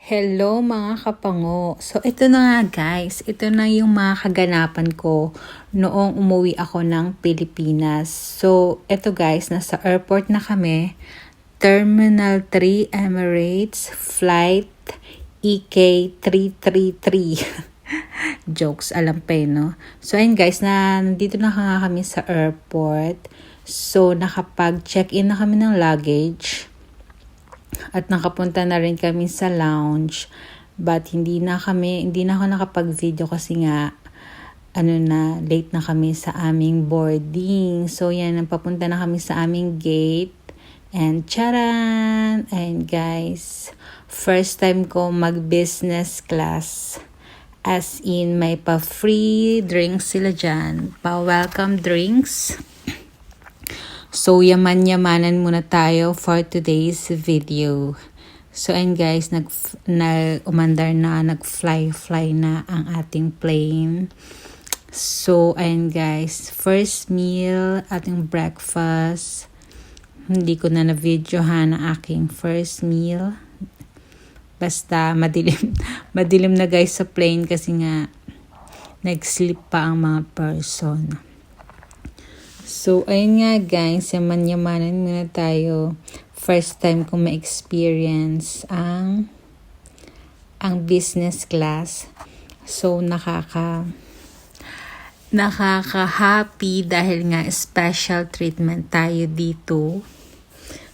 Hello mga kapango. So ito na nga guys, ito na yung mga kaganapan ko noong umuwi ako ng Pilipinas. So ito guys, nasa airport na kami. Terminal 3 Emirates Flight EK333. Jokes, alam pa yun, no? So ayun guys, nandito na nga kami sa airport. So nakapag-check-in na kami ng luggage. At nakapunta na rin kami sa lounge, but hindi na ako nakapag-video kasi nga late na kami sa aming boarding. So yan, papunta na kami sa aming gate. And charan! And guys, first time ko mag-business class. As in, may pa-free drinks sila dyan. Pa-welcome drinks. So, yaman-yamanan muna tayo for today's video. So, and guys, nag-umandar na, nag-fly na ang ating plane. So, and guys, first meal, ating breakfast. Hindi ko na na-videohan ang aking first meal. Basta, madilim na guys sa plane kasi nga, nag-sleep pa ang mga person. So, ayun nga guys, yaman-yamanan muna tayo. First time ko ma-experience ang business class. So, nakaka-happy dahil nga special treatment tayo dito.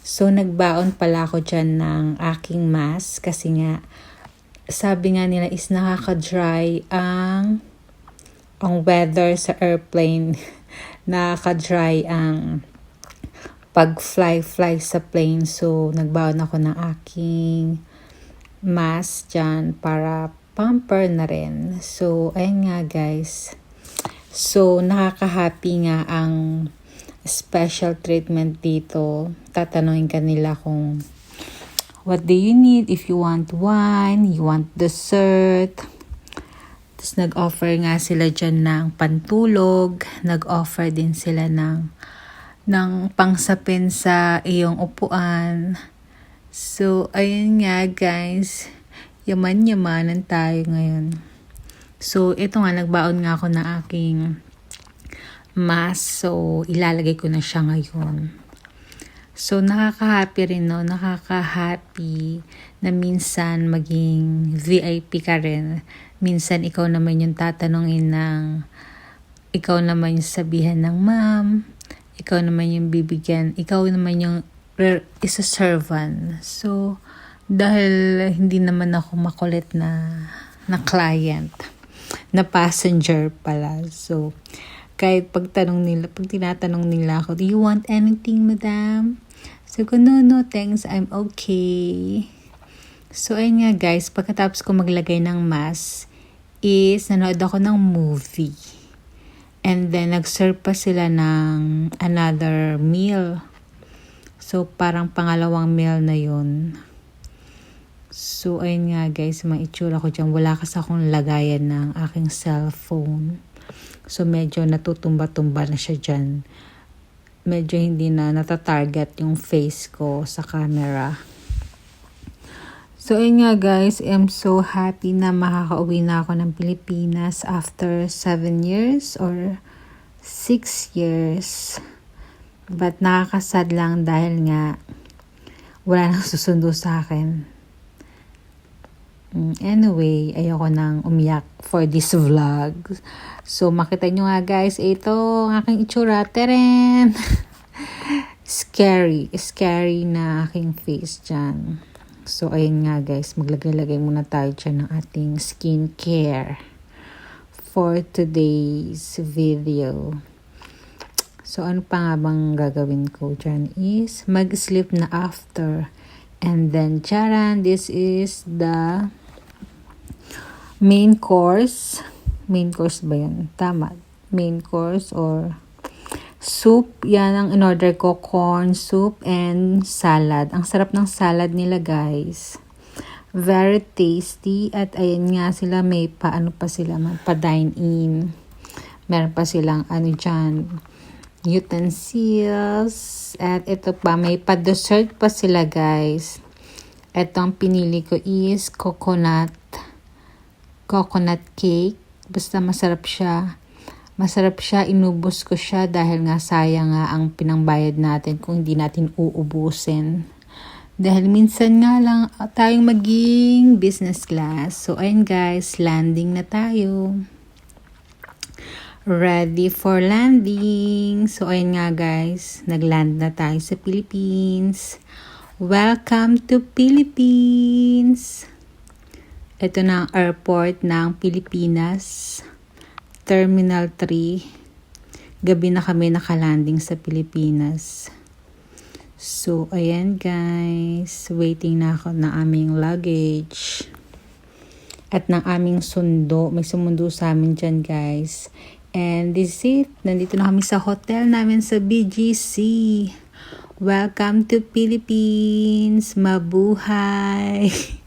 So, nagbaon pala ako dyan ng aking mask kasi nga, sabi nga nila is nakaka-dry ang weather sa airplane. Nakaka-dry ang pag-fly sa plane. So, nagbaon ako ng aking mask dyan para pamper na rin. So, ayun nga guys. So, nakaka-happy nga ang special treatment dito. Tatanungin ka nila kung what do you need, if you want wine, you want dessert. Tapos nag-offer nga sila dyan ng pantulog. Nag-offer din sila ng pangsapin sa iyong upuan. So, ayun nga guys. Yaman-yamanan tayo ngayon. So, ito nga, nagbaon nga ako ng aking mask. So, ilalagay ko na siya ngayon. So, nakaka-happy rin, no? Nakaka-happy na minsan maging VIP ka rin. Minsan, ikaw naman yung tatanungin ikaw naman yung sabihan ng ma'am, ikaw naman yung bibigyan, ikaw naman yung isa-servant. So, dahil hindi naman ako makulit na client, na passenger pala. So, kahit pag tinatanong nila ako, do you want anything, madam? So, no, thanks, I'm okay. So, ayun nga guys, pagkatapos ko maglagay ng mask, is nanood ako ng movie. And then, nag-serve pa sila ng another meal. So, parang pangalawang meal na yun. So, ayun nga guys, mga itsura ko dyan. Wala kasi akong lagayan ng aking cellphone. So, medyo natutumba-tumba na siya dyan. Medyo hindi na natatarget yung face ko sa camera. So, ayun nga guys, I'm so happy na makakauwi na ako ng Pilipinas after 7 years or 6 years. But nakakasad lang dahil nga wala nang susundo sa akin. Anyway, ayoko nang umiyak for this vlog. So, makita nyo nga guys, ito ang aking itsura. Teren! Scary na aking face dyan. So, ayun nga guys, maglagay muna tayo dyan ng ating skincare for today's video. So, ano pa nga bang gagawin ko dyan is mag-sleep na after. And then, charan, this is the main course. Main course ba yun? Tama. Main course or soup. Yan ang in-order ko. Corn soup and salad. Ang sarap ng salad nila guys. Very tasty. At ayan nga sila, may pa-dine in. Meron pa silang dyan, utensils. At ito pa, may pa-dessert pa sila guys. Ito ang pinili ko is coconut cake. Basta masarap siya. Inubos ko siya dahil nga sayang nga ang pinangbayad natin kung hindi natin uubusin. Dahil minsan nga lang tayong maging business class. So ayun guys, landing na tayo. Ready for landing. So ayun nga guys, nagland na tayo sa Philippines. Welcome to Philippines! Ito na ang airport ng Pilipinas. Terminal 3. Gabi na kami nakalanding sa Pilipinas. So, ayan guys. Waiting na ako ng aming luggage. At ng aming sundo. May sumundo sa amin dyan guys. And this is it. Nandito na kami sa hotel namin sa BGC. Welcome to Philippines! Mabuhay!